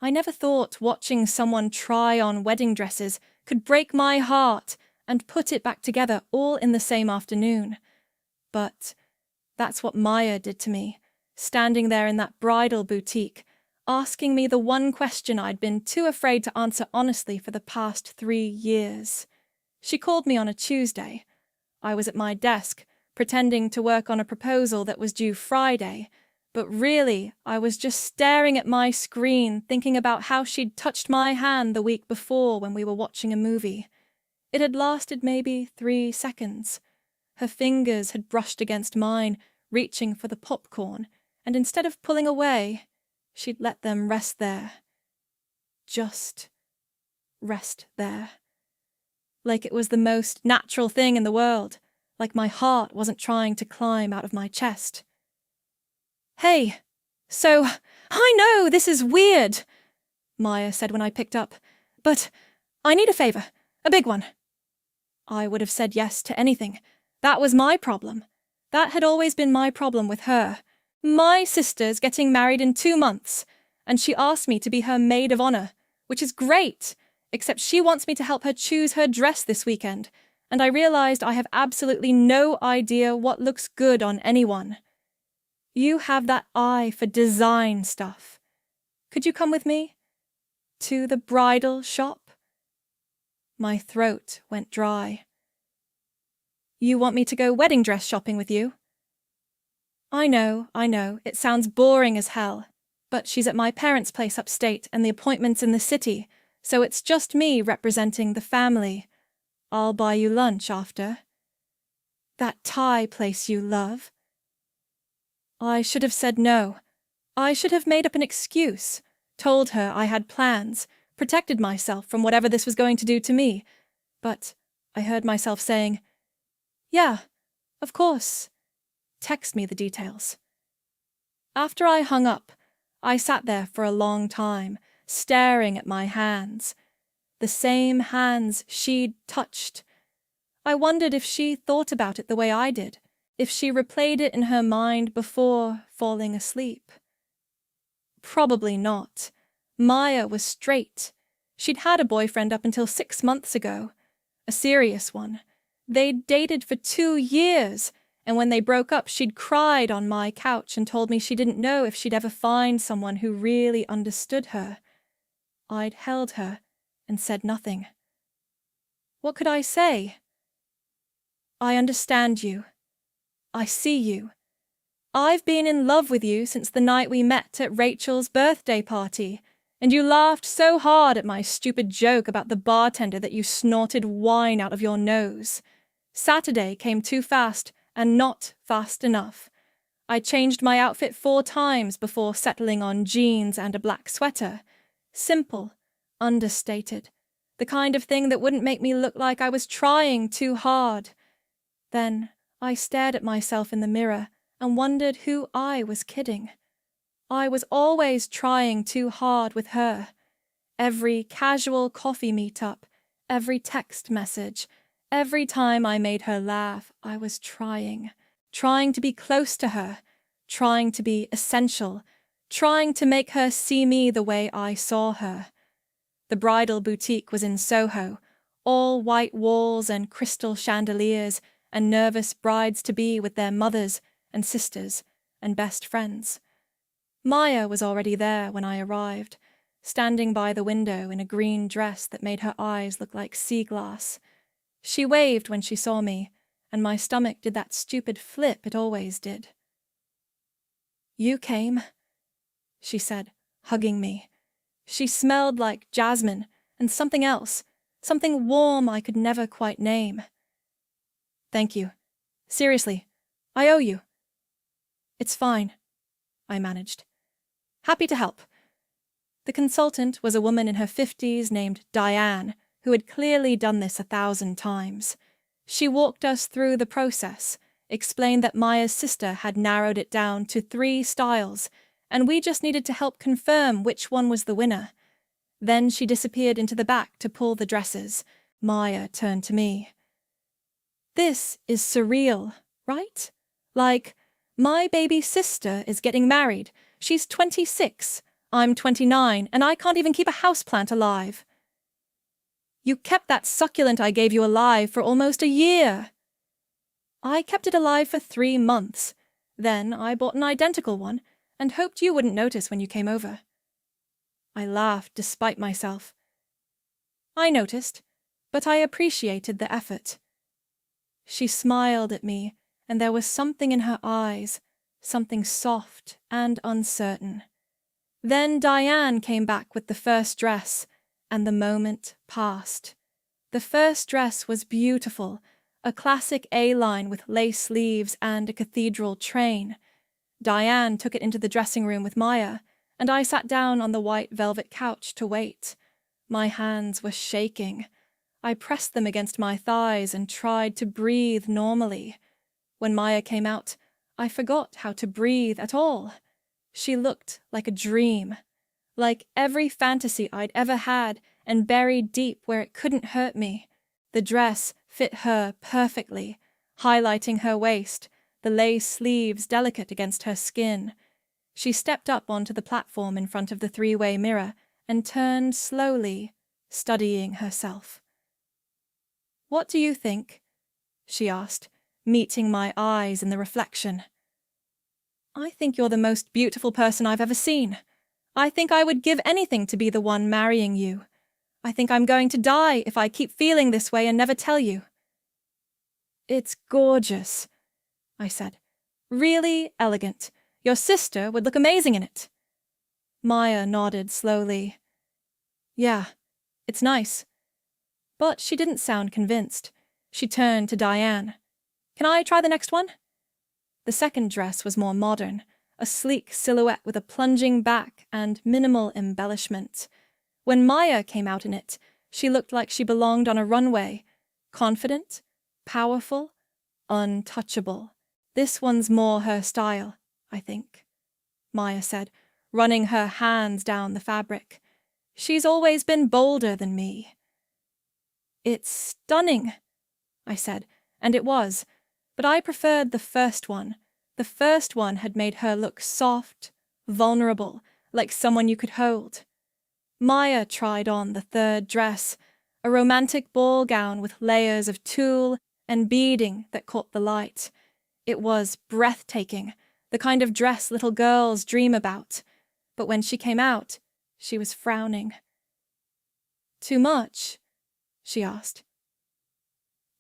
I never thought watching someone try on wedding dresses could break my heart and put it back together all in the same afternoon. But that's what Maya did to me, standing there in that bridal boutique, asking me the one question I'd been too afraid to answer honestly for the past 3 years. She called me on a Tuesday. I was at my desk, pretending to work on a proposal that was due Friday, but really I was just staring at my screen, thinking about how she'd touched my hand the week before when we were watching a movie. It had lasted maybe 3 seconds. Her fingers had brushed against mine, reaching for the popcorn, and instead of pulling away, she'd let them rest there. Just rest there. Like it was the most natural thing in the world, like my heart wasn't trying to climb out of my chest. "Hey, so, I know this is weird," Maya said when I picked up, "but I need a favor, a big one." I would have said yes to anything. That was my problem. That had always been my problem with her. My sister's getting married in 2 months, and she asked me to be her maid of honor, which is great, except she wants me to help her choose her dress this weekend, and I realized I have absolutely no idea what looks good on anyone. You have that eye for design stuff. Could you come with me? To the bridal shop? My throat went dry. You want me to go wedding dress shopping with you? I know, it sounds boring as hell, but she's at my parents' place upstate and the appointment's in the city, so it's just me representing the family. I'll buy you lunch after. That Thai place you love? I should have said no. I should have made up an excuse, told her I had plans, protected myself from whatever this was going to do to me, but I heard myself saying, "Yeah, of course. Text me the details." After I hung up, I sat there for a long time, staring at my hands. The same hands she'd touched. I wondered if she thought about it the way I did, if she replayed it in her mind before falling asleep. Probably not. Maya was straight. She'd had a boyfriend up until 6 months ago. A serious one. They'd dated for 2 years, and when they broke up she'd cried on my couch and told me she didn't know if she'd ever find someone who really understood her. I'd held her and said nothing. What could I say? I understand you. I see you. I've been in love with you since the night we met at Rachel's birthday party, and you laughed so hard at my stupid joke about the bartender that you snorted wine out of your nose. Saturday came too fast and not fast enough. I changed my outfit 4 times before settling on jeans and a black sweater. Simple, understated, the kind of thing that wouldn't make me look like I was trying too hard. Then I stared at myself in the mirror and wondered who I was kidding. I was always trying too hard with her. Every casual coffee meetup, every text message, every time I made her laugh, I was trying to be close to her, trying to be essential, trying to make her see me the way I saw her. The bridal boutique was in Soho, all white walls and crystal chandeliers, and nervous brides-to-be with their mothers and sisters and best friends. Maya was already there when I arrived, standing by the window in a green dress that made her eyes look like sea glass. She waved when she saw me, and my stomach did that stupid flip it always did. "You came," she said, hugging me. She smelled like jasmine and something else, something warm I could never quite name. "Thank you. Seriously, I owe you." "It's fine," I managed. "Happy to help." The consultant was a woman in her 50s named Diane, who had clearly done this 1,000 times. She walked us through the process, explained that Maya's sister had narrowed it down to 3 styles, and we just needed to help confirm which one was the winner. Then she disappeared into the back to pull the dresses. Maya turned to me. "This is surreal, right? Like, my baby sister is getting married. She's 26. I'm 29, and I can't even keep a houseplant alive. You kept that succulent I gave you alive for almost a year. I kept it alive for 3 months. Then I bought an identical one and hoped you wouldn't notice when you came over. I laughed despite myself. I noticed, but I appreciated the effort. She smiled at me, and there was something in her eyes, something soft and uncertain. Then Diane came back with the first dress, and the moment passed. The first dress was beautiful, a classic A-line with lace sleeves and a cathedral train. Diane took it into the dressing room with Maya, and I sat down on the white velvet couch to wait. My hands were shaking. I pressed them against my thighs and tried to breathe normally. When Maya came out, I forgot how to breathe at all. She looked like a dream, like every fantasy I'd ever had and buried deep where it couldn't hurt me. The dress fit her perfectly, highlighting her waist, the lace sleeves delicate against her skin. She stepped up onto the platform in front of the three-way mirror and turned slowly, studying herself. "What do you think?" she asked, meeting my eyes in the reflection. "I think you're the most beautiful person I've ever seen. I think I would give anything to be the one marrying you. I think I'm going to die if I keep feeling this way and never tell you." "It's gorgeous," I said. "Really elegant. Your sister would look amazing in it." Maya nodded slowly. "Yeah, it's nice." But she didn't sound convinced. She turned to Diane. "Can I try the next one?" The second dress was more modern, a sleek silhouette with a plunging back and minimal embellishment. When Maya came out in it, she looked like she belonged on a runway, confident, powerful, untouchable. "This one's more her style, I think," Maya said, running her hands down the fabric. "She's always been bolder than me." "It's stunning," I said, and it was, but I preferred the first one. The first one had made her look soft, vulnerable, like someone you could hold. Maya tried on the third dress, a romantic ball gown with layers of tulle and beading that caught the light. It was breathtaking, the kind of dress little girls dream about. But when she came out, she was frowning. "Too much?" she asked.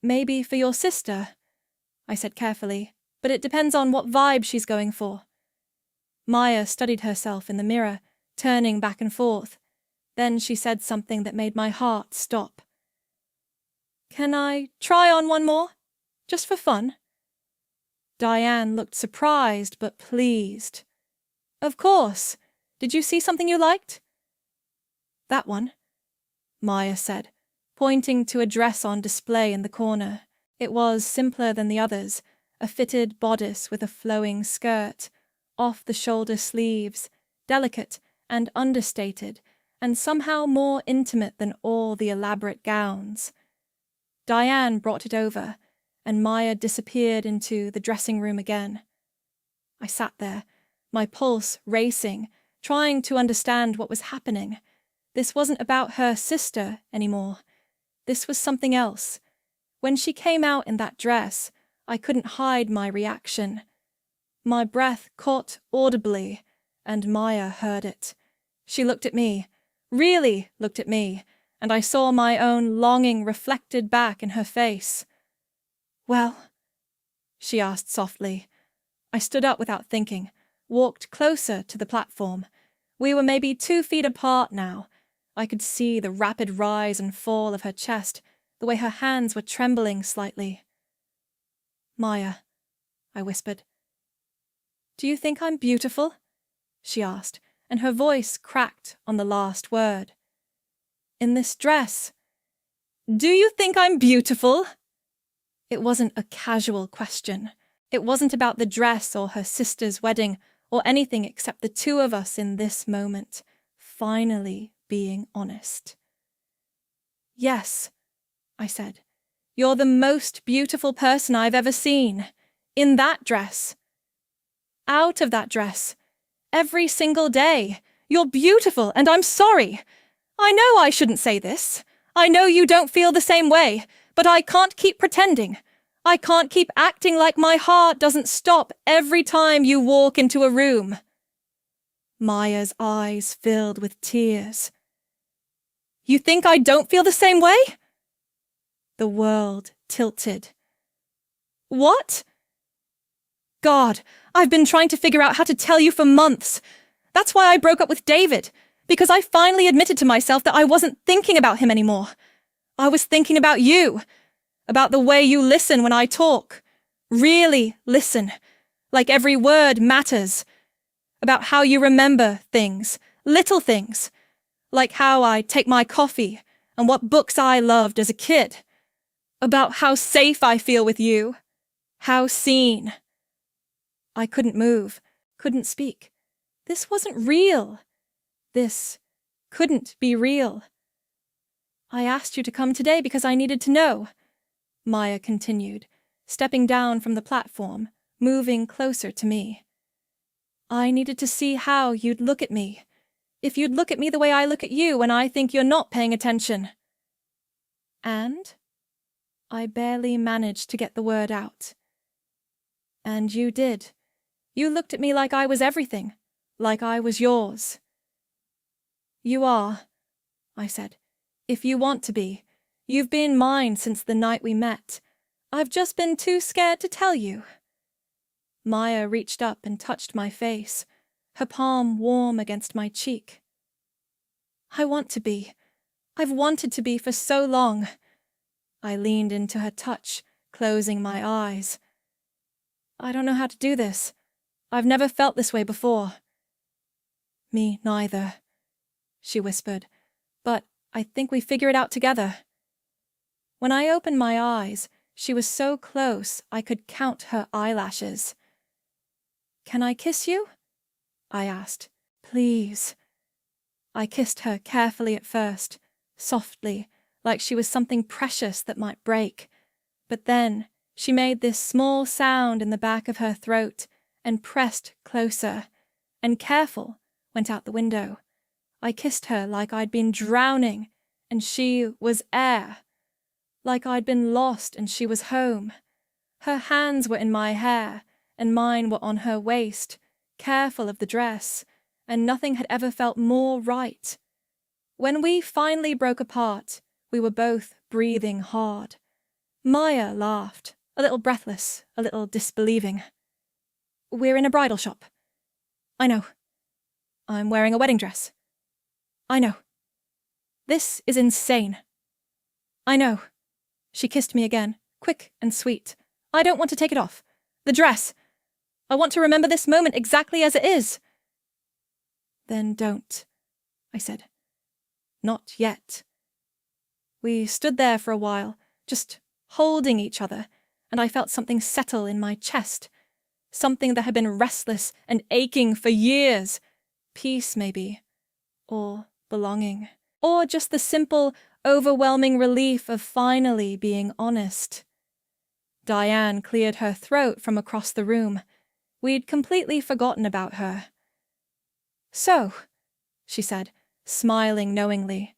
"Maybe for your sister," I said carefully, "but it depends on what vibe she's going for." Maya studied herself in the mirror, turning back and forth. Then she said something that made my heart stop. "Can I try on one more? Just for fun?" Diane looked surprised but pleased. "Of course. Did you see something you liked?" "That one," Maya said, pointing to a dress on display in the corner. It was simpler than the others, a fitted bodice with a flowing skirt, off-the-shoulder sleeves, delicate and understated, and somehow more intimate than all the elaborate gowns. Diane brought it over, and Maya disappeared into the dressing room again. I sat there, my pulse racing, trying to understand what was happening. This wasn't about her sister anymore. This was something else. When she came out in that dress, I couldn't hide my reaction. My breath caught audibly, and Maya heard it. She looked at me, really looked at me, and I saw my own longing reflected back in her face. "Well?" she asked softly. I stood up without thinking, walked closer to the platform. We were maybe 2 feet apart now. I could see the rapid rise and fall of her chest, the way her hands were trembling slightly. "Maya," I whispered. "Do you think I'm beautiful?" she asked, and her voice cracked on the last word. "In this dress." "Do you think I'm beautiful?" It wasn't a casual question. It wasn't about the dress or her sister's wedding or anything except the two of us in this moment, finally being honest. "Yes," I said. "You're the most beautiful person I've ever seen. In that dress. Out of that dress. Every single day. You're beautiful, and I'm sorry. I know I shouldn't say this. I know you don't feel the same way, but I can't keep pretending. I can't keep acting like my heart doesn't stop every time you walk into a room." Maya's eyes filled with tears. "You think I don't feel the same way?" The world tilted. "What?" "God, I've been trying to figure out how to tell you for months. That's why I broke up with David, because I finally admitted to myself that I wasn't thinking about him anymore. I was thinking about you, about the way you listen when I talk. Really listen, like every word matters. About how you remember things, little things, like how I take my coffee and what books I loved as a kid. About how safe I feel with you, how seen." I couldn't move, couldn't speak. This wasn't real. This couldn't be real. "I asked you to come today because I needed to know," Maya continued, stepping down from the platform, moving closer to me. "I needed to see how you'd look at me, if you'd look at me the way I look at you when I think you're not paying attention." And I barely managed to get the word out. "And you did. You looked at me like I was everything, like I was yours." "You are," I said. "If you want to be. You've been mine since the night we met. I've just been too scared to tell you." Maya reached up and touched my face, her palm warm against my cheek. "I want to be. I've wanted to be for so long." I leaned into her touch, closing my eyes. "I don't know how to do this. I've never felt this way before." "Me neither," she whispered, "but I think we figure it out together." When I opened my eyes, she was so close I could count her eyelashes. "Can I kiss you?" I asked. "Please." I kissed her carefully at first, softly, like she was something precious that might break. But then she made this small sound in the back of her throat and pressed closer, and "careful" went out the window. I kissed her like I'd been drowning and she was air, like I'd been lost and she was home. Her hands were in my hair and mine were on her waist, careful of the dress, and nothing had ever felt more right. When we finally broke apart, we were both breathing hard. Maya laughed, a little breathless, a little disbelieving. "We're in a bridal shop." "I know." "I'm wearing a wedding dress." "I know." "This is insane." "I know." She kissed me again, quick and sweet. "I don't want to take it off. The dress. I want to remember this moment exactly as it is." "Then don't," I said. "Not yet." We stood there for a while, just holding each other, and I felt something settle in my chest. Something that had been restless and aching for years. Peace, maybe. Or belonging. Or just the simple, overwhelming relief of finally being honest. Diane cleared her throat from across the room. We'd completely forgotten about her. "So," she said, smiling knowingly,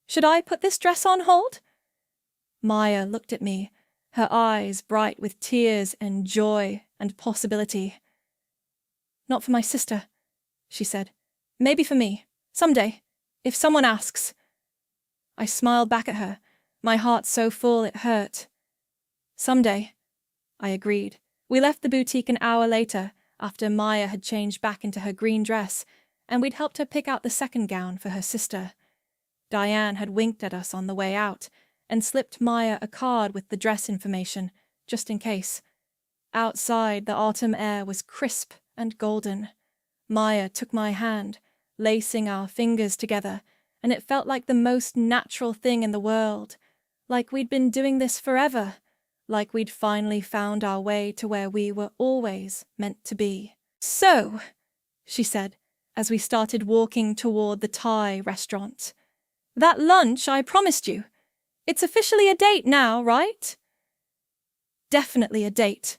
"should I put this dress on hold?" Maya looked at me, her eyes bright with tears and joy and possibility. "Not for my sister," she said. "Maybe for me. Someday. If someone asks." I smiled back at her, my heart so full it hurt. "Someday," I agreed. We left the boutique an hour later, after Maya had changed back into her green dress, and we'd helped her pick out the second gown for her sister. Diane had winked at us on the way out, and slipped Maya a card with the dress information, just in case. Outside, the autumn air was crisp and golden. Maya took my hand, lacing our fingers together, and it felt like the most natural thing in the world, like we'd been doing this forever, like we'd finally found our way to where we were always meant to be. "So," she said, as we started walking toward the Thai restaurant, "that lunch I promised you, it's officially a date now, right?" "Definitely a date."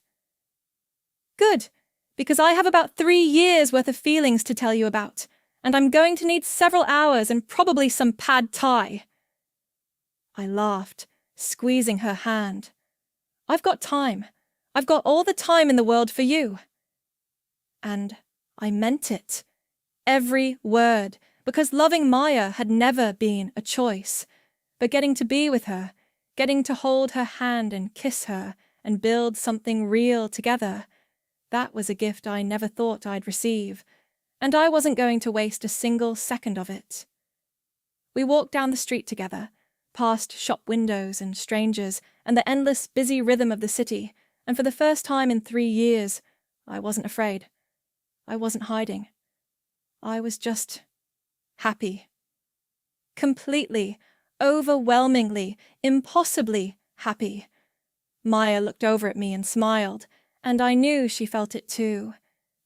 "Good, because I have about 3 years' worth of feelings to tell you about, and I'm going to need several hours and probably some pad thai. I laughed, squeezing her hand. I've got time. I've got all the time in the world for you. And I meant it. Every word, because loving Maya had never been a choice. But getting to be with her, getting to hold her hand and kiss her and build something real together, that was a gift I never thought I'd receive, and I wasn't going to waste a single second of it. We walked down the street together, past shop windows and strangers and the endless busy rhythm of the city, and for the first time in 3 years, I wasn't afraid. I wasn't hiding. I was just happy. Completely, overwhelmingly, impossibly happy. Maya looked over at me and smiled, and I knew she felt it too.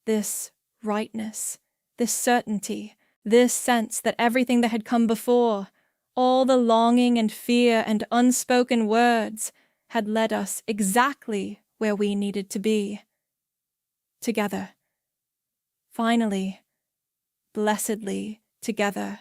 This rightness, this certainty, this sense that everything that had come before, all the longing and fear and unspoken words, had led us exactly where we needed to be. Together. Finally, blessedly together.